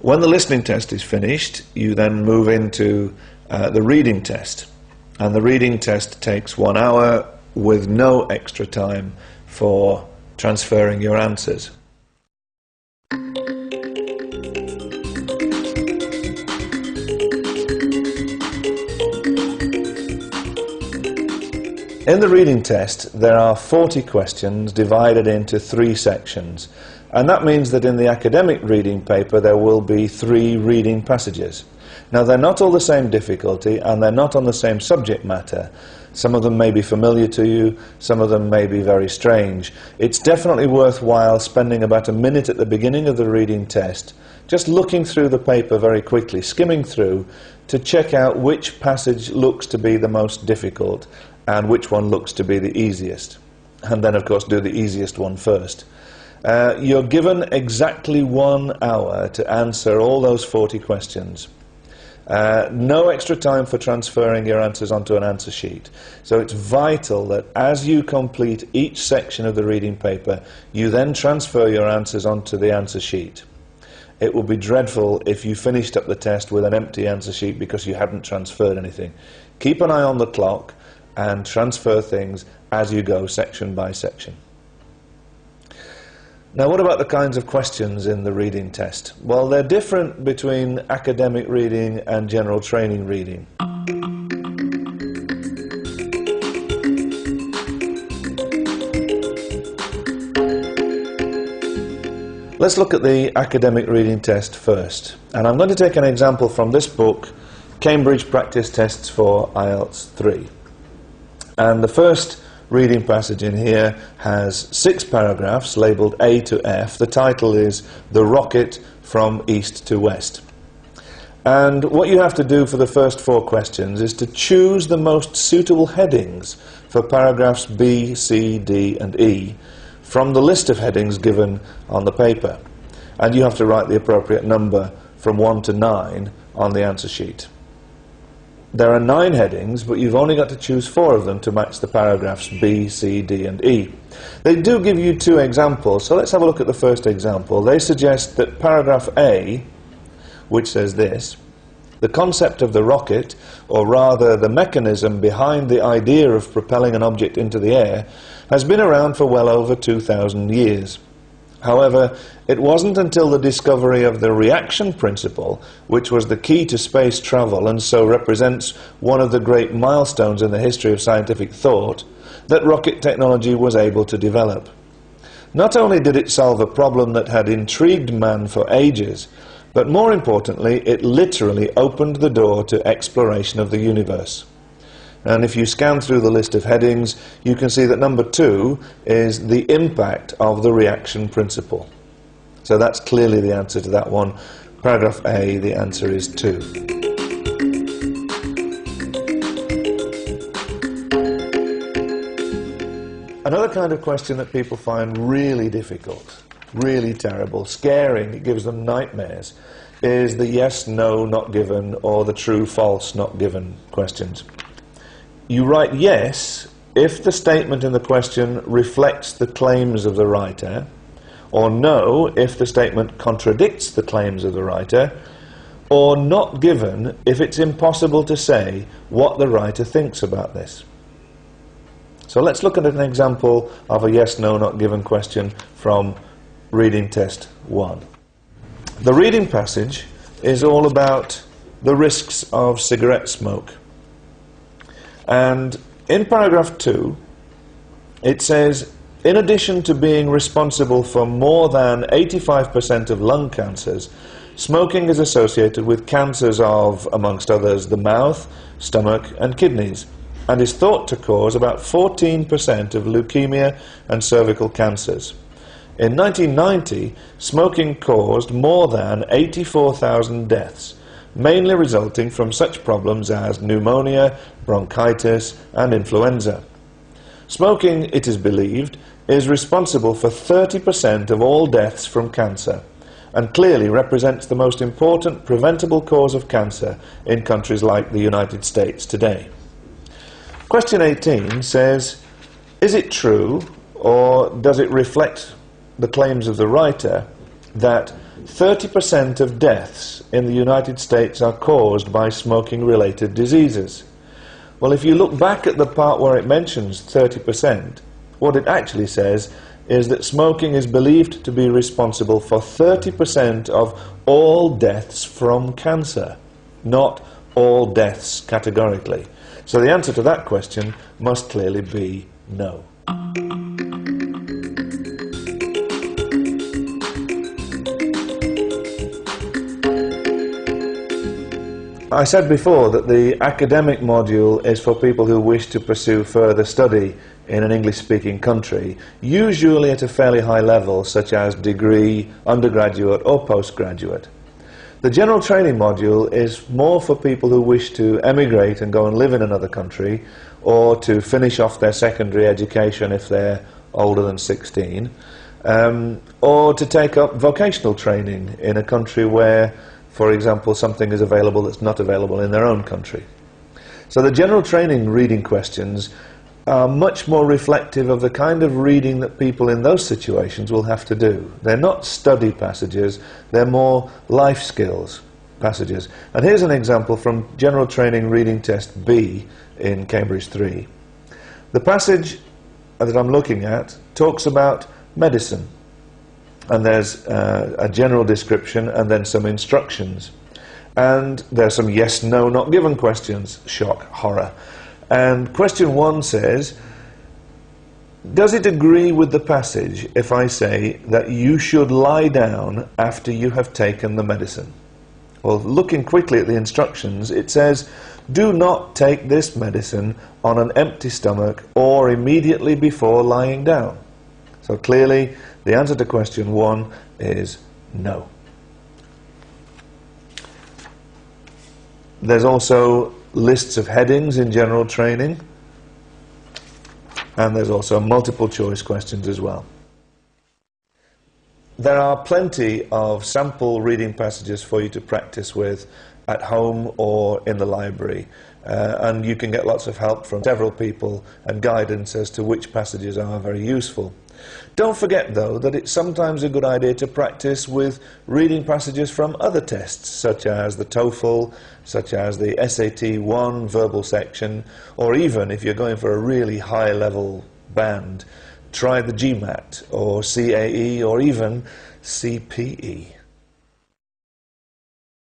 When the listening test is finished, you then move into the reading test. And the reading test takes 1 hour with no extra time for transferring your answers. In the reading test, there are 40 questions divided into 3 sections, and that means that in the academic reading paper there will be 3 reading passages. Now, they're not all the same difficulty, and they're not on the same subject matter. Some of them may be familiar to you, some of them may be very strange. It's definitely worthwhile spending about a minute at the beginning of the reading test, just looking through the paper very quickly, skimming through, to check out which passage looks to be the most difficult and which one looks to be the easiest. And then, of course, do the easiest one first. You're given exactly 1 hour to answer all those 40 questions. No extra time for transferring your answers onto an answer sheet. So it's vital that as you complete each section of the reading paper, you then transfer your answers onto the answer sheet. It would be dreadful if you finished up the test with an empty answer sheet because you hadn't transferred anything. Keep an eye on the clock and transfer things as you go, section by section. Now, what about the kinds of questions in the reading test? Well, they're different between academic reading and general training reading. Let's look at the academic reading test first. And I'm going to take an example from this book, Cambridge Practice Tests for IELTS 3. And the first reading passage in here has 6 paragraphs labelled A to F. The title is The Rocket from East to West. And what you have to do for the first 4 questions is to choose the most suitable headings for paragraphs B, C, D and E from the list of headings given on the paper. And you have to write the appropriate number from 1 to 9 on the answer sheet. There are 9 headings, but you've only got to choose 4 of them to match the paragraphs B, C, D and E. They do give you 2 examples, so let's have a look at the first example. They suggest that paragraph A, which says this, the concept of the rocket, or rather the mechanism behind the idea of propelling an object into the air, has been around for well over 2,000 years. However, it wasn't until the discovery of the reaction principle, which was the key to space travel and so represents one of the great milestones in the history of scientific thought, that rocket technology was able to develop. Not only did it solve a problem that had intrigued man for ages, but more importantly, it literally opened the door to exploration of the universe. And if you scan through the list of headings, you can see that number 2 is the impact of the reaction principle. So that's clearly the answer to that one. Paragraph A, the answer is 2. Another kind of question that people find really difficult, really terrible, scaring, it gives them nightmares, is the yes, no, not given, or the true, false, not given questions. You write yes if the statement in the question reflects the claims of the writer, or no if the statement contradicts the claims of the writer, or not given if it's impossible to say what the writer thinks about this. So let's look at an example of a yes, no, not given question from reading test 1. The reading passage is all about the risks of cigarette smoke. And in paragraph 2, it says, in addition to being responsible for more than 85% of lung cancers, smoking is associated with cancers of, amongst others, the mouth, stomach and kidneys, and is thought to cause about 14% of leukemia and cervical cancers. In 1990, smoking caused more than 84,000 deaths, mainly resulting from such problems as pneumonia, bronchitis and influenza. Smoking, it is believed, is responsible for 30% of all deaths from cancer and clearly represents the most important preventable cause of cancer in countries like the United States today. Question 18 says, is it true, or does it reflect the claims of the writer, that 30% of deaths in the United States are caused by smoking-related diseases. Well, if you look back at the part where it mentions 30%, what it actually says is that smoking is believed to be responsible for 30% of all deaths from cancer, not all deaths categorically. So the answer to that question must clearly be no. I said before that the academic module is for people who wish to pursue further study in an English-speaking country, usually at a fairly high level, such as degree, undergraduate or postgraduate. The general training module is more for people who wish to emigrate and go and live in another country, or to finish off their secondary education if they're older than 16, or to take up vocational training in a country where, for example, something is available that's not available in their own country. So the general training reading questions are much more reflective of the kind of reading that people in those situations will have to do. They're not study passages, they're more life skills passages. And here's an example from General Training Reading Test B in Cambridge 3. The passage that I'm looking at talks about medicine. And there's a general description and then some instructions. And there's some yes, no, not given questions. Shock, horror. And question 1 says, does it agree with the passage if I say that you should lie down after you have taken the medicine? Well, looking quickly at the instructions, it says, do not take this medicine on an empty stomach or immediately before lying down. So clearly, the answer to question 1 is no. There's also lists of headings in general training, and there's also multiple choice questions as well. There are plenty of sample reading passages for you to practice with at home or in the library, and you can get lots of help from several people and guidance as to which passages are very useful. Don't forget, though, that it's sometimes a good idea to practice with reading passages from other tests, such as the TOEFL, such as the SAT 1 verbal section, or even, if you're going for a really high-level band, try the GMAT, or CAE, or even CPE.